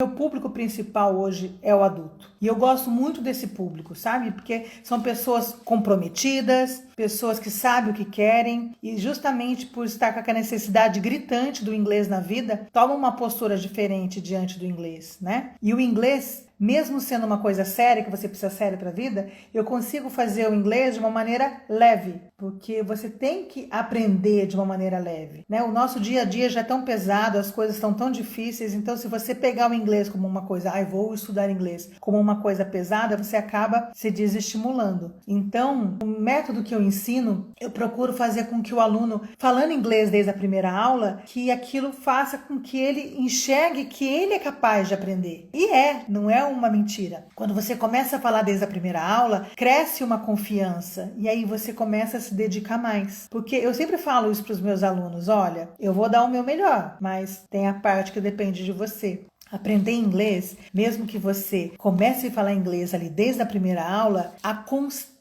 Meu público principal hoje é o adulto. E eu gosto muito desse público, sabe? Porque são pessoas comprometidas, pessoas que sabem o que querem e justamente por estar com aquela necessidade gritante do inglês na vida, tomam uma postura diferente diante do inglês, né? E o inglês, mesmo sendo uma coisa séria, que você precisa séria para a vida, eu consigo fazer o inglês de uma maneira leve, porque você tem que aprender de uma maneira leve, né? O nosso dia a dia já é tão pesado, as coisas estão tão difíceis, então se você pegar o inglês como uma coisa, vou estudar inglês, como uma coisa pesada, você acaba se desestimulando. Então, o método que eu ensino, eu procuro fazer com que o aluno, falando inglês desde a primeira aula, que aquilo faça com que ele enxergue que ele é capaz de aprender. E não é uma mentira. Quando você começa a falar desde a primeira aula, cresce uma confiança e aí você começa a se dedicar mais. Porque eu sempre falo isso para os meus alunos, olha, eu vou dar o meu melhor, mas tem a parte que depende de você. Aprender inglês, mesmo que você comece a falar inglês ali desde a primeira aula, a constância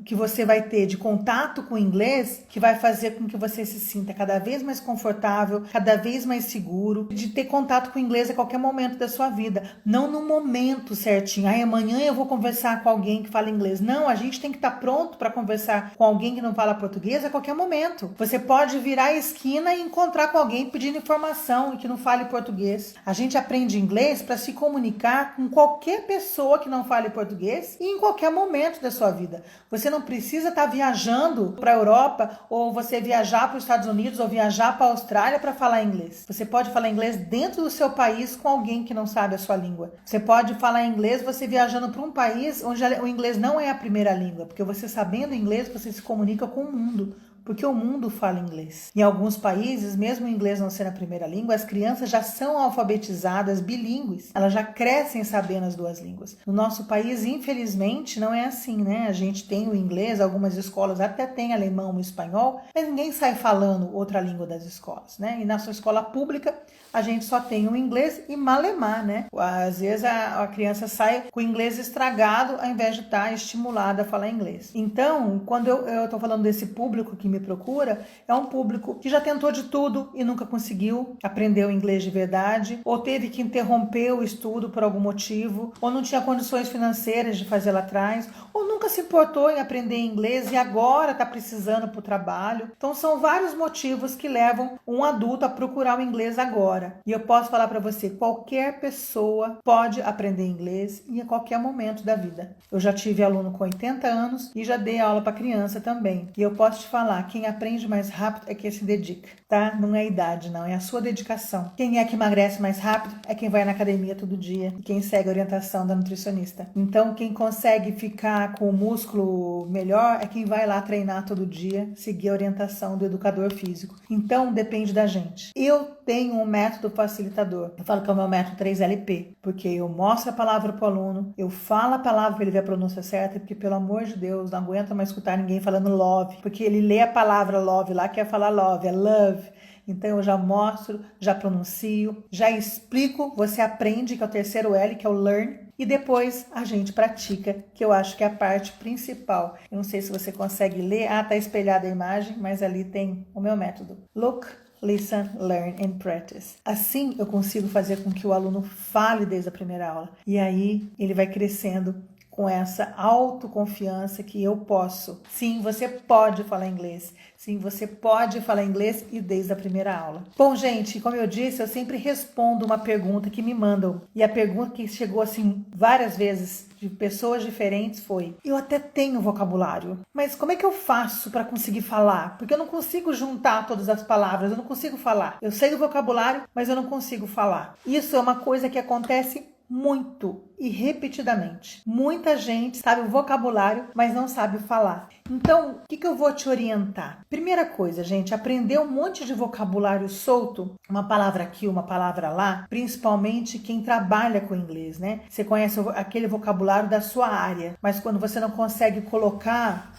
que você vai ter de contato com o inglês que vai fazer com que você se sinta cada vez mais confortável, cada vez mais seguro, de ter contato com o inglês a qualquer momento da sua vida, não no momento certinho, amanhã eu vou conversar com alguém que fala inglês. Não, a gente tem que estar pronto para conversar com alguém que não fala português a qualquer momento. Você pode virar a esquina e encontrar com alguém pedindo informação e que não fale português. A gente aprende inglês para se comunicar com qualquer pessoa que não fale português e em qualquer momento da sua vida. Você não precisa estar viajando para a Europa ou você viajar para os Estados Unidos ou viajar para a Austrália para falar inglês. Você pode falar inglês dentro do seu país com alguém que não sabe a sua língua. Você pode falar inglês você viajando para um país onde o inglês não é a primeira língua, porque você sabendo inglês você se comunica com o mundo. Porque o mundo fala inglês. Em alguns países, mesmo o inglês não sendo a primeira língua, as crianças já são alfabetizadas bilíngues. Elas já crescem sabendo as duas línguas. No nosso país, infelizmente, não é assim, né? A gente tem o inglês, algumas escolas até tem alemão e espanhol, mas ninguém sai falando outra língua das escolas, né? E na sua escola pública, a gente só tem o inglês e malemar, né? Às vezes a criança sai com o inglês estragado ao invés de estar estimulada a falar inglês. Então, quando eu tô falando desse público que me procura, é um público que já tentou de tudo e nunca conseguiu aprender o inglês de verdade, ou teve que interromper o estudo por algum motivo, ou não tinha condições financeiras de fazer lá atrás, ou nunca se importou em aprender inglês e agora está precisando para o trabalho. Então são vários motivos que levam um adulto a procurar o inglês agora. E eu posso falar para você, qualquer pessoa pode aprender inglês em qualquer momento da vida. Eu já tive aluno com 80 anos e já dei aula para criança também. E eu posso te falar, quem aprende mais rápido é quem se dedica, tá? Não é a idade, não, é a sua dedicação. Quem é que emagrece mais rápido é quem vai na academia todo dia e quem segue a orientação da nutricionista. Então, quem consegue ficar com o músculo melhor é quem vai lá treinar todo dia, seguir a orientação do educador físico. Então, depende da gente. Eu tenho um método facilitador. Eu falo que é o meu método 3LP, porque eu mostro a palavra para o aluno, eu falo a palavra para ele ver a pronúncia certa, porque, pelo amor de Deus, não aguenta mais escutar ninguém falando love, porque ele lê a palavra love lá, quer falar love, é love. Então eu já mostro, já pronuncio, já explico, você aprende, que é o terceiro L, que é o learn, e depois a gente pratica, que eu acho que é a parte principal. Eu não sei se você consegue ler, tá espelhada a imagem, mas ali tem o meu método. Look, listen, learn and practice. Assim eu consigo fazer com que o aluno fale desde a primeira aula. E aí ele vai crescendo com essa autoconfiança que eu posso. Sim, você pode falar inglês. Sim, você pode falar inglês e desde a primeira aula. Bom, gente, como eu disse, eu sempre respondo uma pergunta que me mandam. E a pergunta que chegou assim várias vezes de pessoas diferentes foi: eu até tenho vocabulário, mas como é que eu faço para conseguir falar? Porque eu não consigo juntar todas as palavras, eu não consigo falar. Eu sei do vocabulário, mas eu não consigo falar. Isso é uma coisa que acontece muito e repetidamente. Muita gente sabe o vocabulário, mas não sabe falar. Então, o que eu vou te orientar? Primeira coisa, gente, aprender um monte de vocabulário solto, uma palavra aqui, uma palavra lá, principalmente quem trabalha com inglês, né? Você conhece aquele vocabulário da sua área, mas quando você não consegue colocar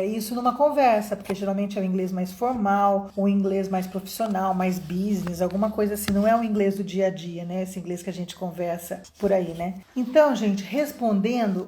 isso numa conversa, porque geralmente é o inglês mais formal, o inglês mais profissional, mais business, alguma coisa assim, não é o inglês do dia a dia, né? Esse inglês que a gente conversa por aí, né? Então, gente,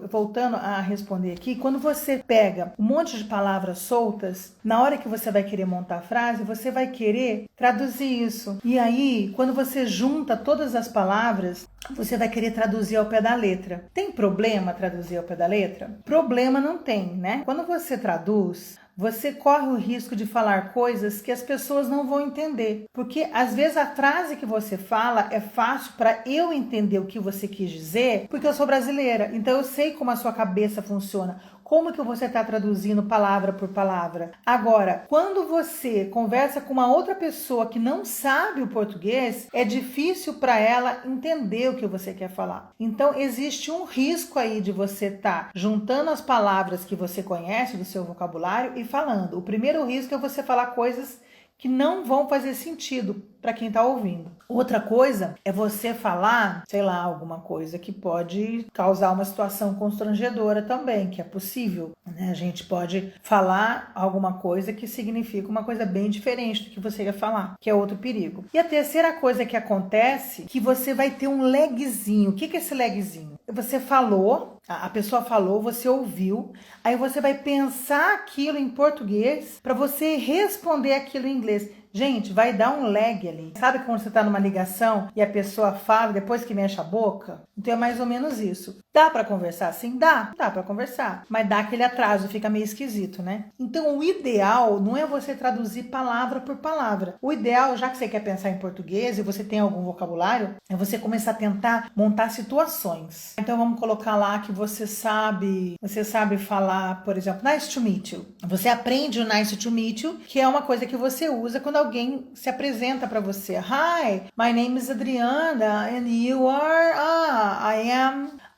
voltando a responder aqui, quando você pega um monte de palavras soltas, na hora que você vai querer montar a frase, você vai querer traduzir isso. E aí, quando você junta todas as palavras, você vai querer traduzir ao pé da letra. Tem problema traduzir ao pé da letra? Problema não tem, né? Quando você traduz, você corre o risco de falar coisas que as pessoas não vão entender. Porque às vezes a frase que você fala é fácil para eu entender o que você quis dizer, porque eu sou brasileira. Então eu sei como a sua cabeça funciona. Como que você está traduzindo palavra por palavra? Agora, quando você conversa com uma outra pessoa que não sabe o português, é difícil para ela entender o que você quer falar. Então, existe um risco aí de você estar juntando as palavras que você conhece do seu vocabulário e falando. O primeiro risco é você falar coisas que não vão fazer sentido para quem está ouvindo. Outra coisa é você falar, sei lá, alguma coisa que pode causar uma situação constrangedora também, que é possível, né? A gente pode falar alguma coisa que significa uma coisa bem diferente do que você ia falar, que é outro perigo. E a terceira coisa que acontece, que você vai ter um lagzinho. O que é esse lagzinho? Você falou, a pessoa falou, você ouviu, aí você vai pensar aquilo em português para você responder aquilo em inglês. Gente, vai dar um lag ali. Sabe quando você tá numa ligação e a pessoa fala depois que mexe a boca? Então é mais ou menos isso. Dá pra conversar? Sim, dá pra conversar. Mas dá aquele atraso, fica meio esquisito, né? Então o ideal não é você traduzir palavra por palavra. O ideal, já que você quer pensar em português e você tem algum vocabulário, é você começar a tentar montar situações. Então vamos colocar lá que você sabe falar, por exemplo, nice to meet you. Você aprende o nice to meet you, que é uma coisa que você usa quando alguém se apresenta para você. Hi, my name is Adriana and you are...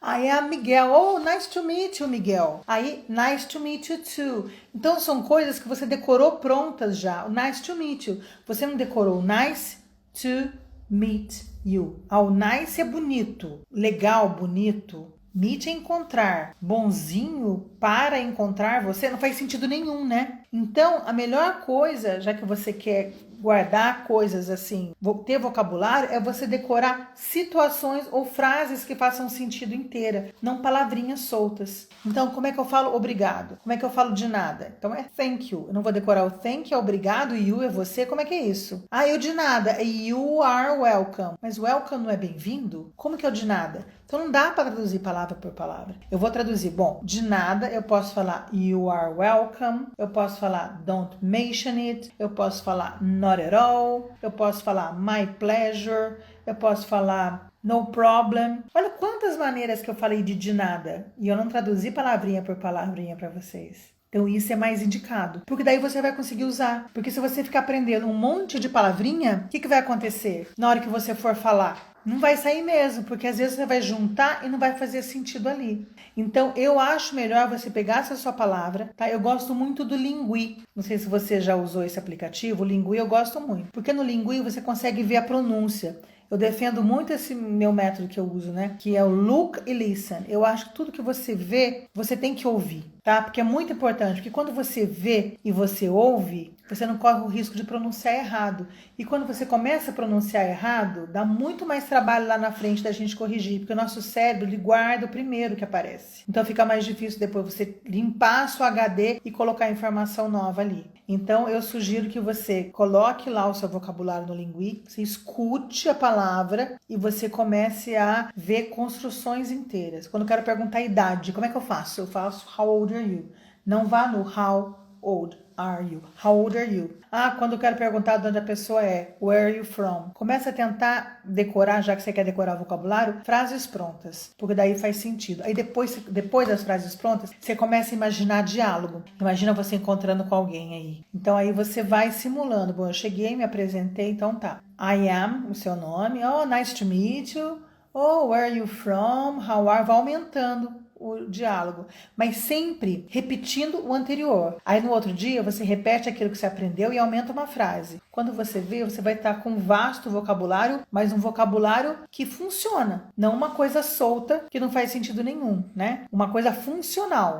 I am Miguel. Oh, nice to meet you, Miguel. Aí, nice to meet you too. Então, são coisas que você decorou prontas já. O nice to meet you. Você não decorou nice to meet you. O nice é bonito, legal, bonito. Meet é encontrar. Bonzinho para encontrar você não faz sentido nenhum, né? Então, a melhor coisa, já que você quer guardar coisas assim, ter vocabulário, é você decorar situações ou frases que façam sentido inteira, não palavrinhas soltas. Então, como é que eu falo obrigado? Como é que eu falo de nada? Então é thank you. Eu não vou decorar o thank, é obrigado, you é você. Como é que é isso? Eu de nada, é you are welcome. Mas welcome não é bem-vindo? Como que é o de nada? Então não dá para traduzir palavra por palavra. Eu vou traduzir, bom, de nada eu posso falar you are welcome, eu posso falar don't mention it, eu posso falar not at all, eu posso falar my pleasure, eu posso falar no problem. Olha quantas maneiras que eu falei de nada e eu não traduzi palavrinha por palavrinha para vocês. Então isso é mais indicado, porque daí você vai conseguir usar. Porque se você ficar aprendendo um monte de palavrinha, o que vai acontecer na hora que você for falar? Não vai sair mesmo, porque às vezes você vai juntar e não vai fazer sentido ali. Então, eu acho melhor você pegar essa sua palavra, tá? Eu gosto muito do Lingui. Não sei se você já usou esse aplicativo. O Lingui eu gosto muito, porque no Lingui você consegue ver a pronúncia. Eu defendo muito esse meu método que eu uso, né? Que é o look e listen. Eu acho que tudo que você vê, você tem que ouvir, tá? Porque é muito importante, porque quando você vê e você ouve, você não corre o risco de pronunciar errado. E quando você começa a pronunciar errado, dá muito mais trabalho lá na frente da gente corrigir, porque o nosso cérebro, ele guarda o primeiro que aparece. Então fica mais difícil depois você limpar seu HD e colocar informação nova ali. Então eu sugiro que você coloque lá o seu vocabulário no Lingui, você escute a palavra e você comece a ver construções inteiras. Quando eu quero perguntar a idade, como é que eu faço? Eu faço how old are you? Não vá no how old are you? How old are you? Quando eu quero perguntar de onde a pessoa é, where are you from? Começa a tentar decorar, já que você quer decorar o vocabulário, frases prontas, porque daí faz sentido. Aí depois das frases prontas, você começa a imaginar diálogo. Imagina você encontrando com alguém aí. Então aí você vai simulando. Bom, eu cheguei, me apresentei, então tá. I am, o seu nome. Oh, nice to meet you. Oh, where are you from? How are? Vai aumentando o diálogo, mas sempre repetindo o anterior. Aí no outro dia você repete aquilo que você aprendeu e aumenta uma frase. Quando você vê, você vai estar com um vasto vocabulário, mas um vocabulário que funciona, não uma coisa solta que não faz sentido nenhum, né? Uma coisa funcional.